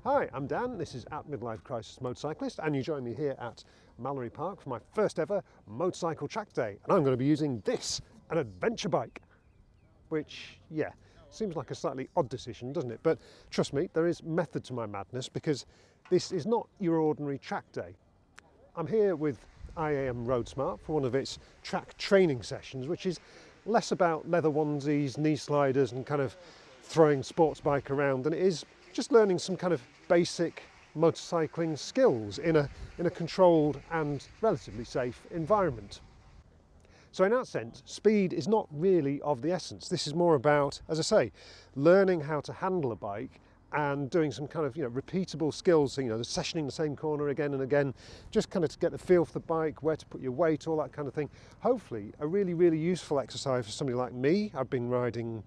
Hi, I'm Dan, this is at Midlife Crisis Motorcyclist, and you join me here at Mallory Park for my first ever motorcycle track day. And I'm going to be using this, an adventure bike, which, yeah, seems like a slightly odd decision, doesn't it? But trust me, there is method to my madness, because this is not your ordinary track day. I'm here with IAM Roadsmart for one of its track training sessions, which is less about leather onesies, knee sliders and kind of throwing sports bike around than it is just learning some kind of basic motorcycling skills in a controlled and relatively safe environment. So in that sense, speed is not really of the essence. This is more about, as I say, learning how to handle a bike and doing some kind of repeatable skills, so, sessioning the same corner again and again, just kind of to get the feel for the bike, where to put your weight, all that kind of thing. Hopefully a really, really useful exercise for somebody like me. I've been riding,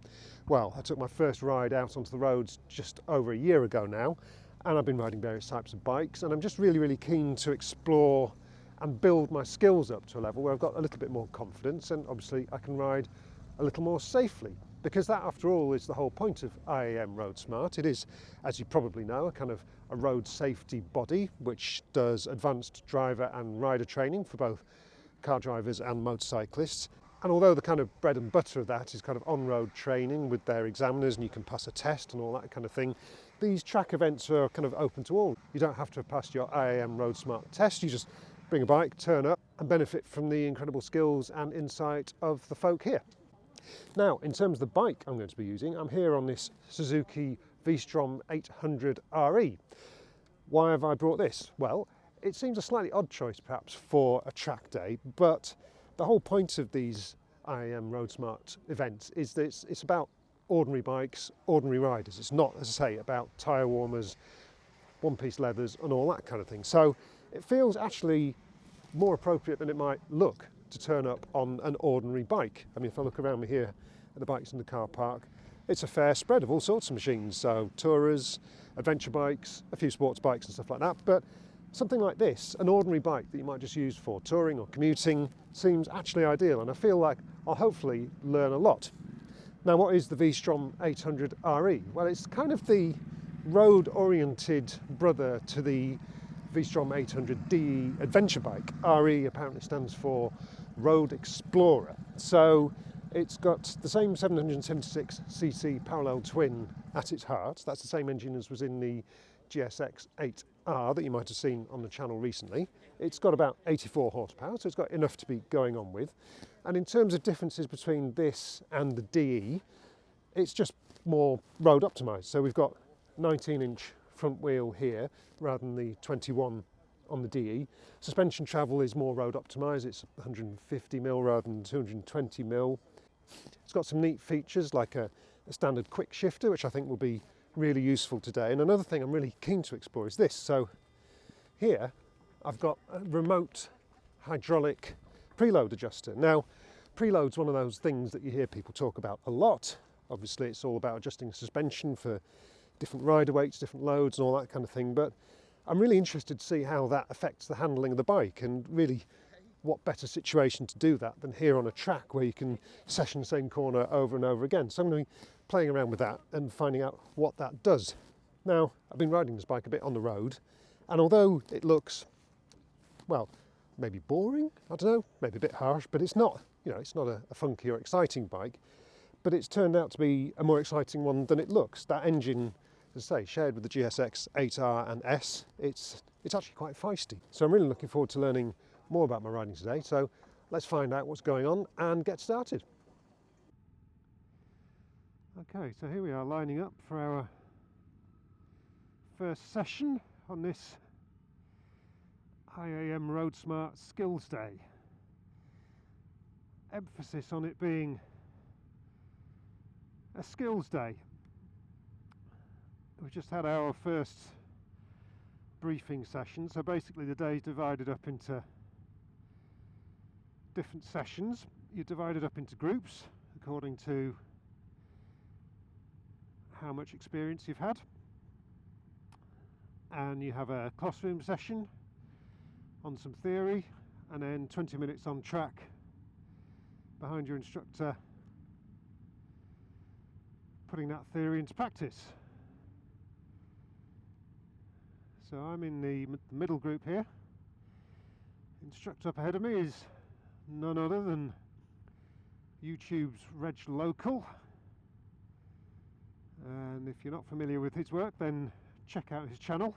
well, I took my first ride out onto the roads just over a year ago now, and I've been riding various types of bikes, and I'm just really, really keen to explore and build my skills up to a level where I've got a little bit more confidence, and obviously I can ride a little more safely. Because that, after all, is the whole point of IAM Roadsmart. It is, as you probably know, a kind of a road safety body which does advanced driver and rider training for both car drivers and motorcyclists. And although the kind of bread and butter of that is kind of on-road training with their examiners and you can pass a test and all that kind of thing, these track events are kind of open to all. You don't have to have passed your IAM Roadsmart test. You just bring a bike, turn up and benefit from the incredible skills and insight of the folk here. Now, in terms of the bike I'm going to be using, I'm here on this Suzuki V-Strom 800RE. Why have I brought this? Well, it seems a slightly odd choice perhaps for a track day, but the whole point of these IAM Roadsmart events is that it's about ordinary bikes, ordinary riders. It's not, as I say, about tyre warmers, one-piece leathers and all that kind of thing. So it feels actually more appropriate than it might look to turn up on an ordinary bike. I mean, if I look around me here at the bikes in the car park, it's a fair spread of all sorts of machines. So tourers, adventure bikes, a few sports bikes and stuff like that. But something like this, an ordinary bike that you might just use for touring or commuting, seems actually ideal. And I feel like I'll hopefully learn a lot. Now, what is the V-Strom 800RE? Well, it's kind of the road-oriented brother to the V-Strom 800DE adventure bike. RE apparently stands for Road Explorer. So it's got the same 776cc parallel twin at its heart. That's the same engine as was in the GSX-8R that you might have seen on the channel recently. It's got about 84 horsepower, so it's got enough to be going on with. And in terms of differences between this and the DE, it's just more road optimized. So we've got 19-inch front wheel here rather than the 21 on the DE. Suspension travel is more road optimized. It's 150mm rather than 220mm. It's got some neat features like a standard quick shifter, which I think will be really useful today. And another thing I'm really keen to explore is this. So here I've got a remote hydraulic preload adjuster. Now, preload's one of those things that you hear people talk about a lot. Obviously, it's all about adjusting suspension for different rider weights, different loads and all that kind of thing, but I'm really interested to see how that affects the handling of the bike, and really what better situation to do that than here on a track where you can session the same corner over and over again. So I'm going to be playing around with that and finding out what that does. Now, I've been riding this bike a bit on the road, and although it looks, well, maybe boring, I don't know, maybe a bit harsh, but it's not, it's not a funky or exciting bike, but it's turned out to be a more exciting one than it looks. That engine, as I say, shared with the GSX-8R and S, it's actually quite feisty. So I'm really looking forward to learning more about my riding today. So let's find out what's going on and get started. Okay, so here we are lining up for our first session on this IAM Roadsmart Skills Day. Emphasis on it being a skills day. We've just had our first briefing session, so basically the day's divided up into different sessions. You're divided up into groups according to how much experience you've had, and you have a classroom session on some theory, and then 20 minutes on track behind your instructor putting that theory into practice. So I'm in the middle group here. Instructor up ahead of me is none other than YouTube's Reg Local, and if you're not familiar with his work, then check out his channel.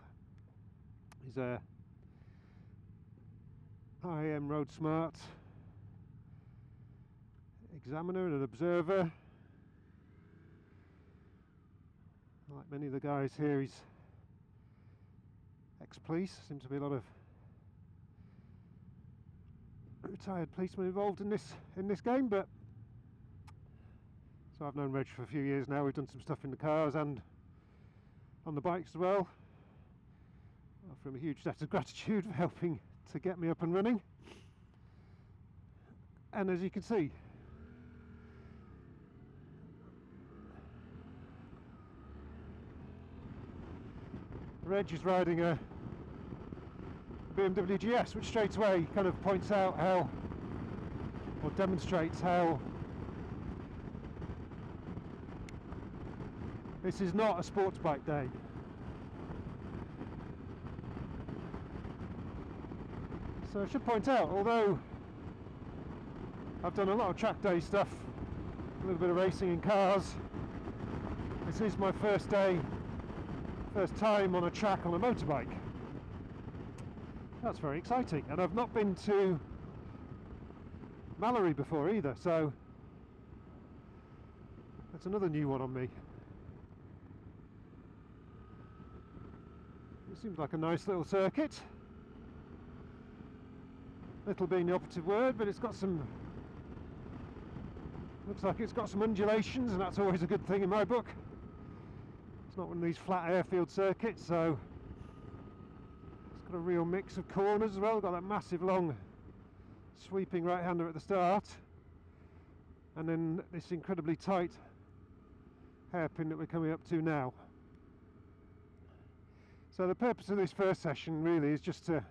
He's a IAM Roadsmart examiner and an observer. Like many of the guys here, he's ex-police. Seems to be a lot of retired policemen involved in this game, but so I've known Reg for a few years now. We've done some stuff in the cars and on the bikes as well. I offer him a huge debt of gratitude for helping to get me up and running. And as you can see, Reg is riding a BMW GS, which straight away kind of points out how, or demonstrates how, this is not a sports bike day. So I should point out, although I've done a lot of track day stuff, a little bit of racing in cars, this is my first time on a track on a motorbike. That's very exciting, and I've not been to Mallory before either, so that's another new one on me. It seems like a nice little circuit. Little being the operative word, but it's got some, looks like it's got some undulations, and that's always a good thing in my book. It's not one of these flat airfield circuits, so it's got a real mix of corners as well. Got that massive long sweeping right-hander at the start, and then this incredibly tight hairpin that we're coming up to now. So the purpose of this first session really is just to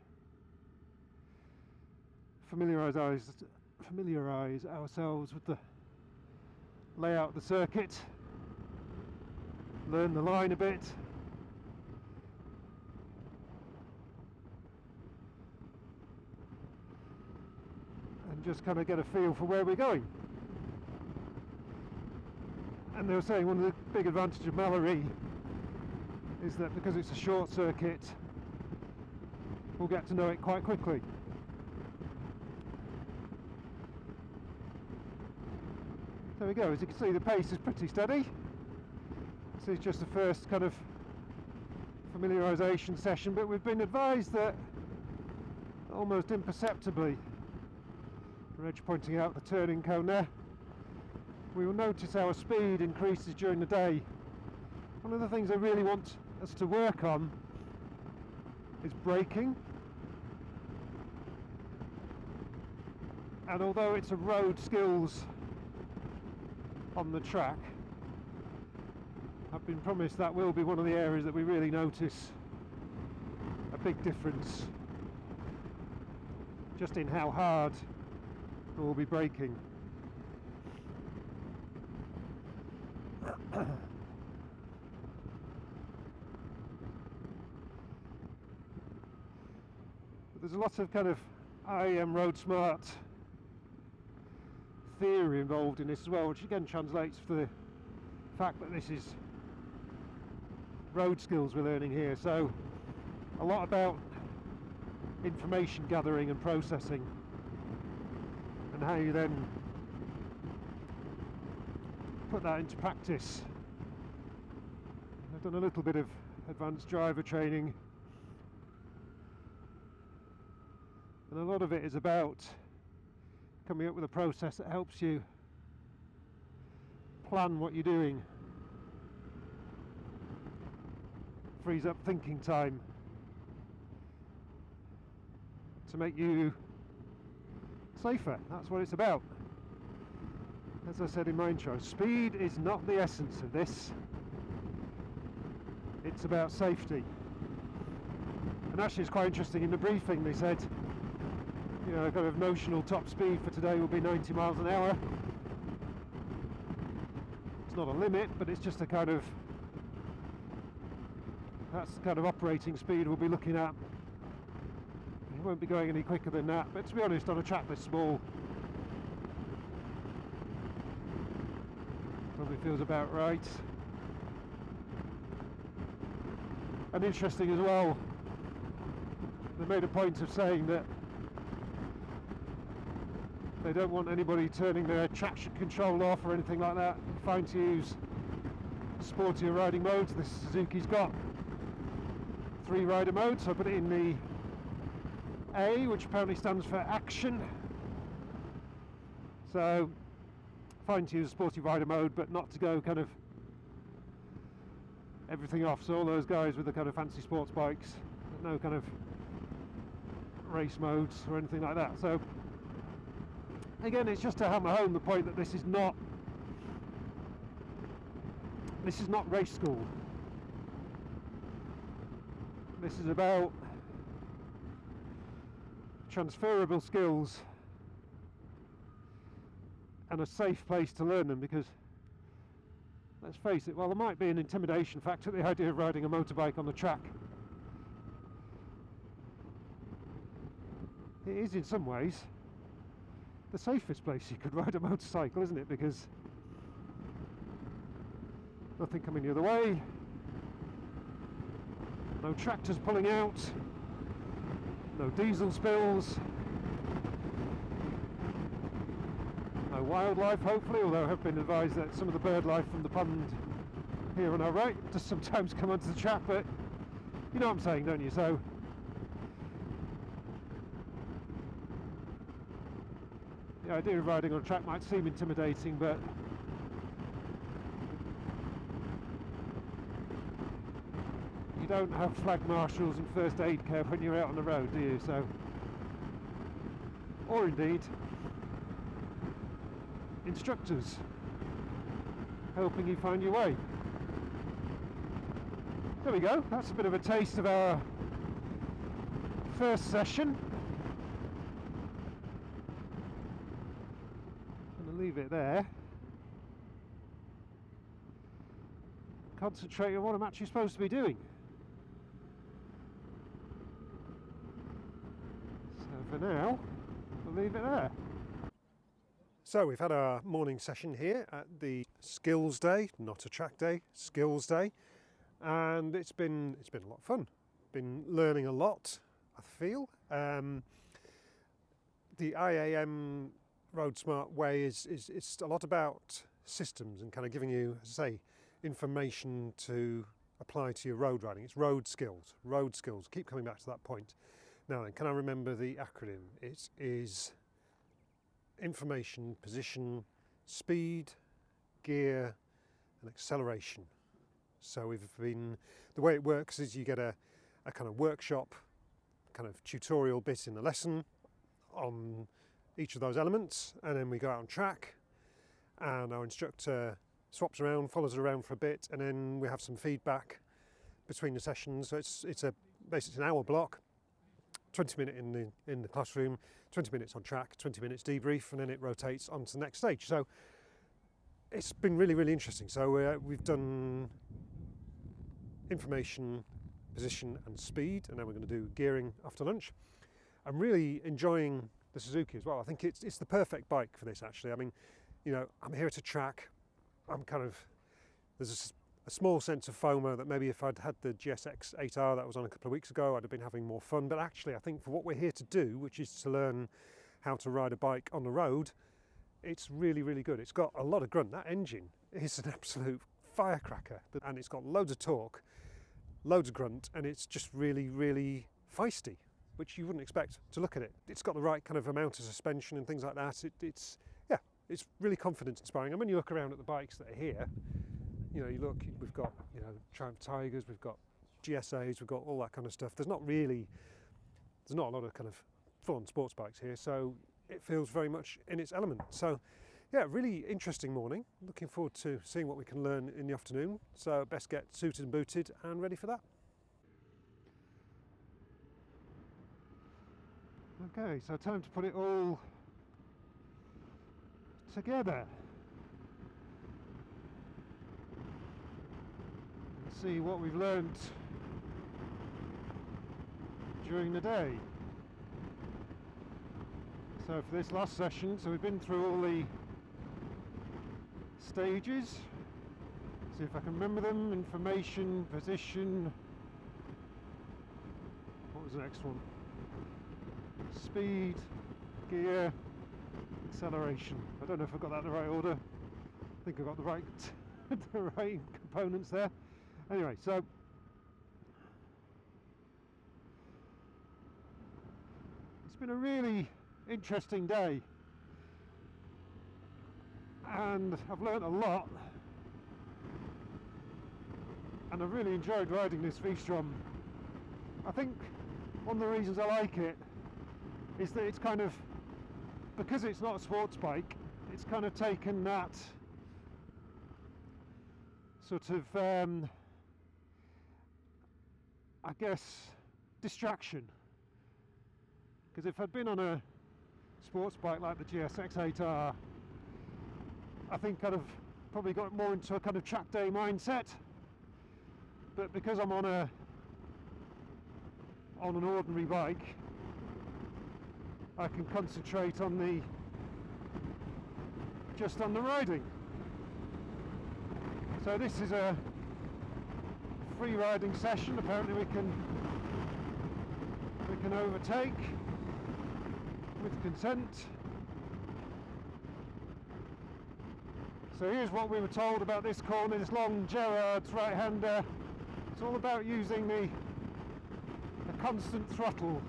familiarise ourselves with the layout of the circuit, learn the line a bit, and just kind of get a feel for where we're going. And they were saying one of the big advantages of Mallory is that because it's a short circuit, we'll get to know it quite quickly. There we go. As you can see, the pace is pretty steady. This is just the first kind of familiarisation session, but we've been advised that almost imperceptibly, Reg pointing out the turning cone there, we will notice our speed increases during the day. One of the things I really want us to work on is braking. And although it's a road skills on the track, I've been promised that will be one of the areas that we really notice a big difference just in how hard we'll be braking. But there's a lot of kind of IAM Roadsmart theory involved in this as well, which again translates for the fact that this is road skills we're learning here. So a lot about information gathering and processing, and how you then put that into practice. I've done a little bit of advanced driver training, and a lot of it is about coming up with a process that helps you plan what you're doing, frees up thinking time to make you safer. That's what it's about. As I said in my intro, speed is not the essence of this. It's about safety. And actually it's quite interesting, in the briefing they said, you know, kind of notional top speed for today will be 90 miles an hour. It's not a limit, but it's just a kind of That's the kind of operating speed we'll be looking at. You won't be going any quicker than that, but to be honest, on a track this small, probably feels about right. And interesting as well, they made a point of saying that they don't want anybody turning their traction control off or anything like that. Fine to use sportier riding modes. This Suzuki's got 3 rider modes, so I put it in the A, which apparently stands for action. So fine to use sporty rider mode, but not to go kind of everything off. So all those guys with the kind of fancy sports bikes, no kind of race modes or anything like that. So again, it's just to hammer home the point that this is not race school. This is about transferable skills and a safe place to learn them, because let's face it, while there might be an intimidation factor to the idea of riding a motorbike on the track, it is in some ways the safest place you could ride a motorcycle, isn't it? Because nothing coming the other way, no tractors pulling out, no diesel spills, no wildlife hopefully, although I have been advised that some of the bird life from the pond here on our right does sometimes come onto the track, but you know what I'm saying, don't you? So the idea of riding on a track might seem intimidating, but you don't have flag marshals and first aid care when you're out on the road, do you? So, or indeed instructors helping you find your way. There we go, that's a bit of a taste of our first session. I'm going to leave it there. Concentrate on what I'm actually supposed to be doing. So for now, we'll leave it there. So we've had our morning session here at the Skills Day, not a track day, Skills Day, and it's been a lot of fun. Been learning a lot, I feel. The IAM Roadsmart way is a lot about systems and kind of giving you, as I say, information to apply to your road riding. It's road skills. Keep coming back to that point. Now then, can I remember the acronym? It is information, position, speed, gear and acceleration. So the way it works is you get a kind of workshop, kind of tutorial bit in the lesson on each of those elements, and then we go out on track and our instructor swaps around, follows it around for a bit, and then we have some feedback between the sessions. So it's basically an hour block, 20 minutes in the classroom, 20 minutes on track, 20 minutes debrief, and then it rotates on to the next stage. So it's been really, really interesting. So we've done information, position and speed, and then we're going to do gearing after lunch. I'm really enjoying the Suzuki as well. I think it's the perfect bike for this, actually. I mean, you know, I'm here at a track. There's a small sense of FOMO that maybe if I'd had the GSX-8R that was on a couple of weeks ago, I'd have been having more fun. But actually, I think for what we're here to do, which is to learn how to ride a bike on the road, it's really, really good. It's got a lot of grunt. That engine is an absolute firecracker, and it's got loads of torque, loads of grunt, and it's just really, really feisty, which you wouldn't expect to look at it. It's got the right kind of amount of suspension and things like that. It's really confidence inspiring. And when you look around at the bikes that are here, you know, we've got, you know, Triumph Tigers, we've got GSAs, we've got all that kind of stuff. There's not a lot of kind of full-on sports bikes here, so it feels very much in its element. So yeah, really interesting morning. Looking forward to seeing what we can learn in the afternoon. So best get suited and booted and ready for that. Okay, so time to put it all together. See what we've learned during the day. So for this last session, so we've been through all the stages. See if I can remember them. Information, position. What was the next one? Speed, gear, acceleration. I don't know if I got that in the right order. I think I got the right the right components there. Anyway, so it's been a really interesting day, and I've learnt a lot, and I've really enjoyed riding this V-Strom. I think one of the reasons I like it is that it's kind of, because it's not a sports bike, it's kind of taken that sort of I guess distraction, because if I'd been on a sports bike like the GSX-8R, I think I'd have probably got more into a kind of track day mindset, but because I'm on an ordinary bike, I can concentrate on just on the riding. So this is a free riding session. Apparently we can overtake with consent. So here's what we were told about this corner, this long Gerard's right-hander. It's all about using a constant throttle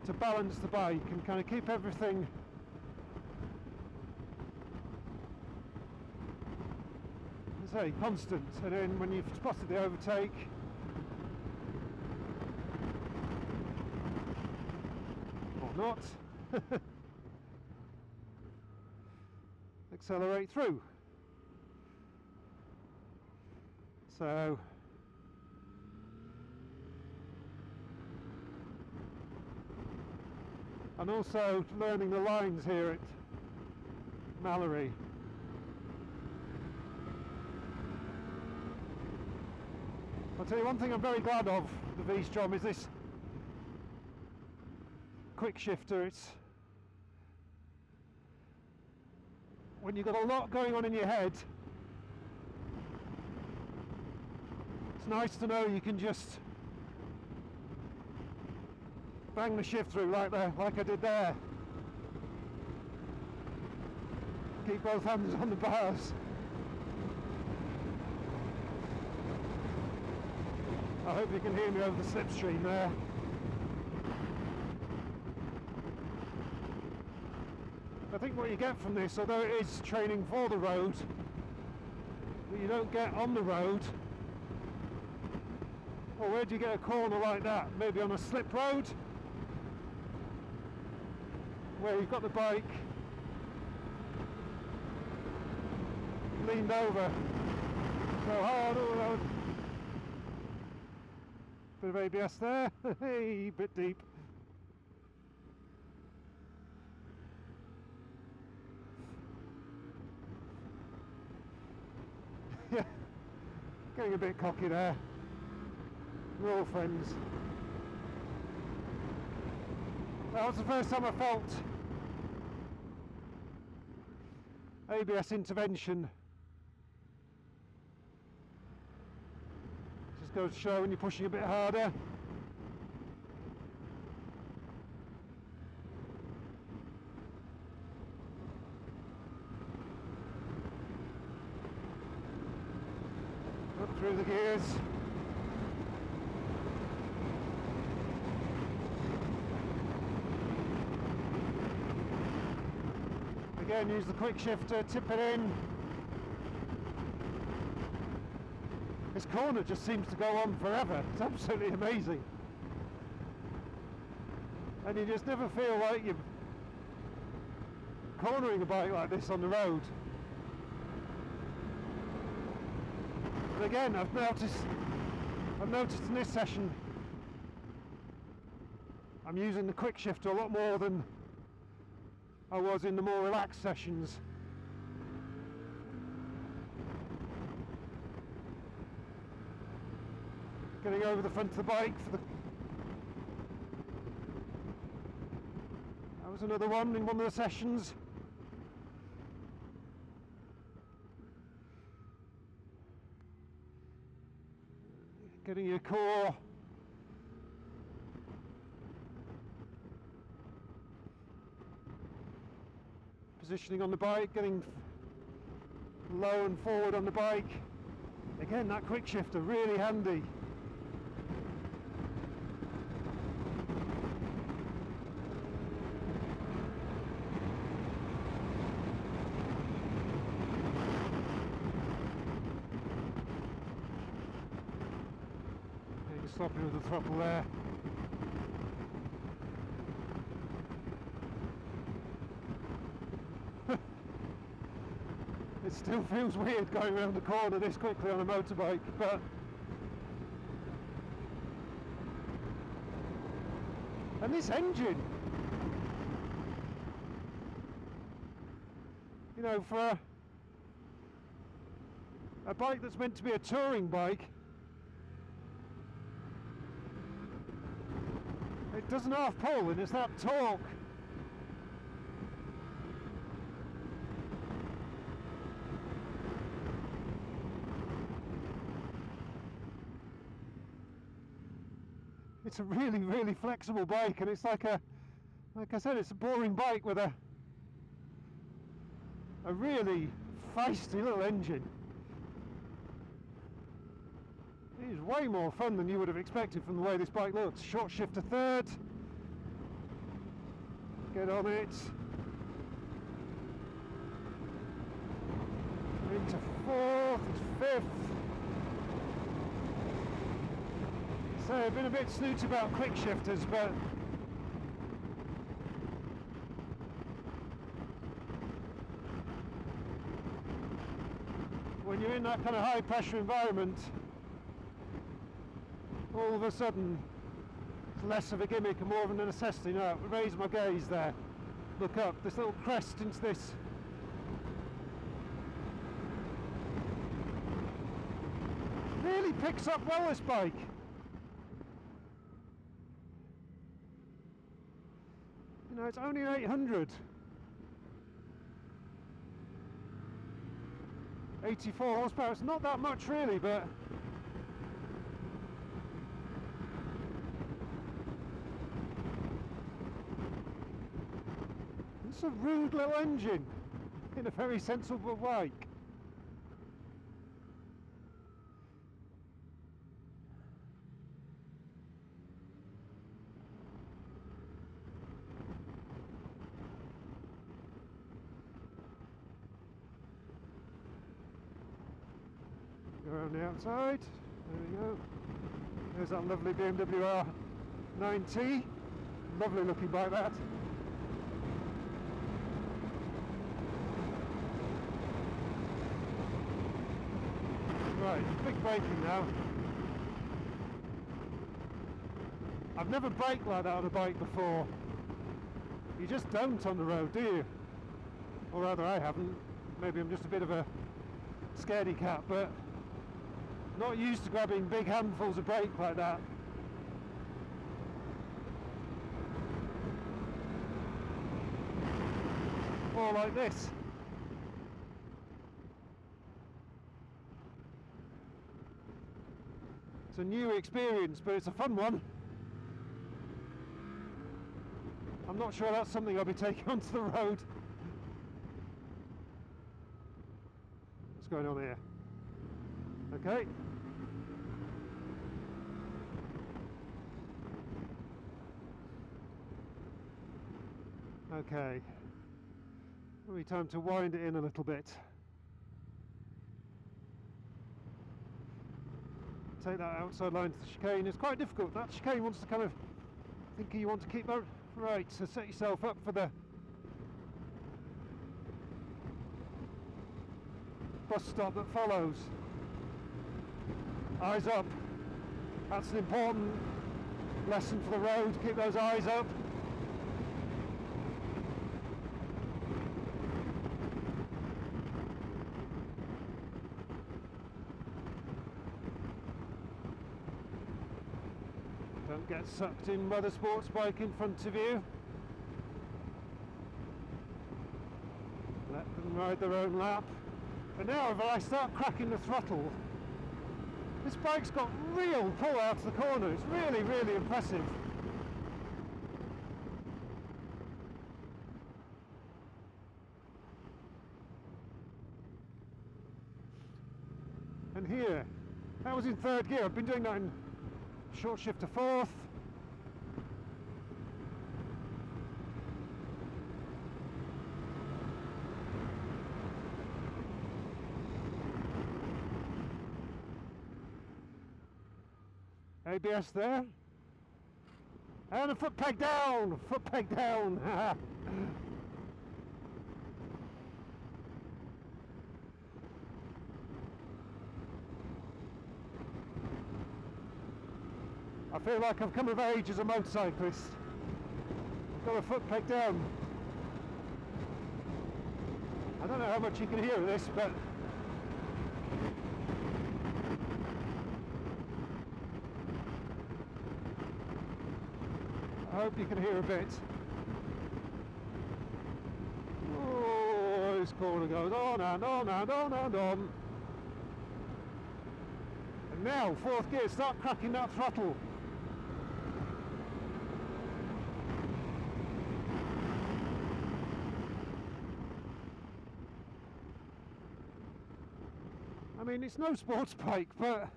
to balance the bike and kind of keep everything constant, and then when you've spotted the overtake, or not, accelerate through. So and also learning the lines here at Mallory. I'll tell you one thing I'm very glad of the V-Strom is this quick shifter. It's when you've got a lot going on in your head, it's nice to know you can just bang the shift through like I did there. Keep both hands on the bars. I hope you can hear me over the slipstream there. I think what you get from this, although it is training for the road, that you don't get on the road. Or where do you get a corner like that? Maybe on a slip road, where you've got the bike leaned over so hard all the road. Bit of ABS there, hey, bit deep. Yeah, getting a bit cocky there. We're all friends. That was the first time I felt ABS intervention. Just goes to show when you're pushing a bit harder. Up through the gears. Again, use the quick shifter, tip it in. This corner just seems to go on forever. It's absolutely amazing. And you just never feel like you're cornering a bike like this on the road. And again, I've noticed in this session I'm using the quick shifter a lot more than I was in the more relaxed sessions. Getting over the front of the bike for the was another one in one of the sessions. Getting your core positioning on the bike, getting low and forward on the bike. Again, that quick shifter, really handy. You're stopping with the throttle there. It still feels weird going around the corner this quickly on a motorbike, but and this engine, you know, for a bike that's meant to be a touring bike, it doesn't half pull, and it's that torque. It's a really, really flexible bike, and it's like I said, it's a boring bike with a really feisty little engine. It is way more fun than you would have expected from the way this bike looks. Short shift to third, get on it, into fourth, fifth. So I've been a bit snooty about quick shifters, but when you're in that kind of high pressure environment, all of a sudden it's less of a gimmick and more of a necessity. Now, raise my gaze there, look up, this little crest into this really picks up well, this bike. You know, it's only 800. 84 horsepower, it's not that much really, but it's a rude little engine in a very sensible bike. Go around the outside, there we go. There's that lovely BMW R9T, lovely looking bike that. Right, big braking now. I've never braked like that on a bike before. You just don't on the road, do you? Or rather, I haven't. Maybe I'm just a bit of a scaredy cat, but not used to grabbing big handfuls of brake like that. More like this. It's a new experience, but it's a fun one. I'm not sure that's something I'll be taking onto the road. What's going on here? Okay. Okay. Maybe time to wind it in a little bit. Take that outside line to the chicane. It's quite difficult. That chicane wants to kind of think you want to keep that right, so set yourself up for the bus stop that follows. Eyes up. That's an important lesson for the road. Keep those eyes up. Don't get sucked in by the sports bike in front of you. ride their own lap. But now if I start cracking the throttle, this bike's got real pull out of the corner. It's really, really impressive. And here, that was in third gear. I've been doing that in short shift to fourth. ABS there. And a foot peg down, foot peg down. I feel like I've come of age as a motorcyclist. I've got a foot peg down. I don't know how much you can hear of this, but I hope you can hear a bit. Oh, this corner goes on and on and on and on. And now, fourth gear, start cracking that throttle. I mean, it's no sports bike, but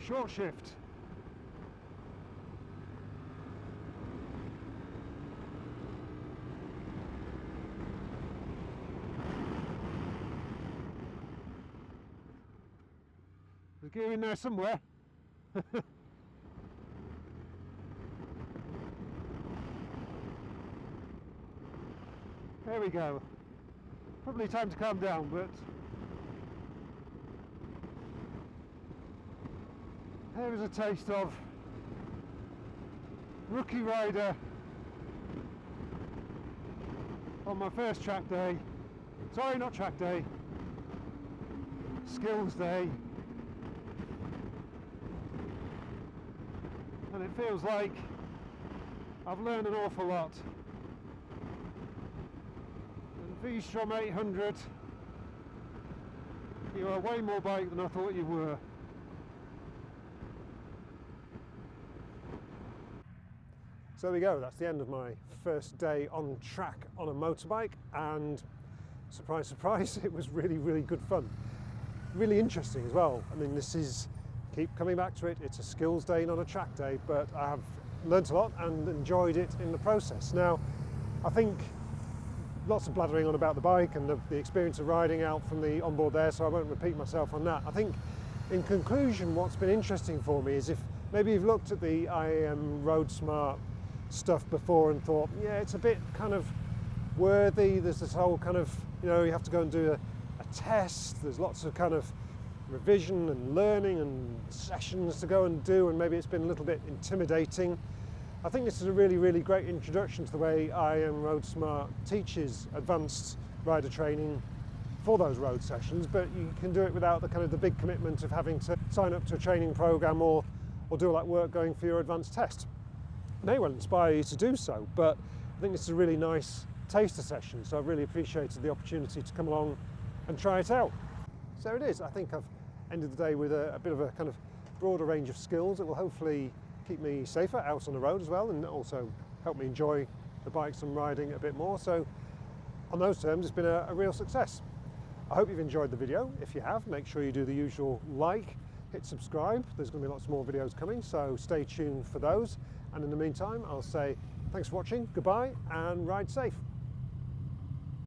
short shift. There's gear in there somewhere. There we go. Probably time to calm down, but there is a taste of rookie rider on my first track day. Sorry, not track day. Skills day. And it feels like I've learned an awful lot. V-Strom 800, you are way more bike than I thought you were. So there we go, that's the end of my first day on track on a motorbike, and surprise, surprise, it was really, really good fun. Really interesting as well. I mean, this is, keep coming back to it, it's a skills day, not a track day, but I have learnt a lot and enjoyed it in the process. Now, I think lots of blathering on about the bike and the experience of riding out from the onboard there, so I won't repeat myself on that. I think in conclusion, what's been interesting for me is if maybe you've looked at the IAM Roadsmart stuff before and thought, yeah, it's a bit kind of worthy, there's this whole kind of, you know, you have to go and do a test, there's lots of kind of revision and learning and sessions to go and do, and maybe it's been a little bit intimidating. I think this is a really, really great introduction to the way IAM Roadsmart teaches advanced rider training for those road sessions, but you can do it without the kind of the big commitment of having to sign up to a training program or do all that work going for your advanced test. It may well inspire you to do so, but I think this is a really nice taster session, so I've really appreciated the opportunity to come along and try it out. So it is. I think I've ended the day with a bit of a kind of broader range of skills that will hopefully keep me safer out on the road as well, and also help me enjoy the bikes I'm riding a bit more. So on those terms, it's been a real success. I hope you've enjoyed the video. If you have, make sure you do the usual like, hit subscribe. There's going to be lots more videos coming, so stay tuned for those. And in the meantime, I'll say thanks for watching, goodbye, and ride safe.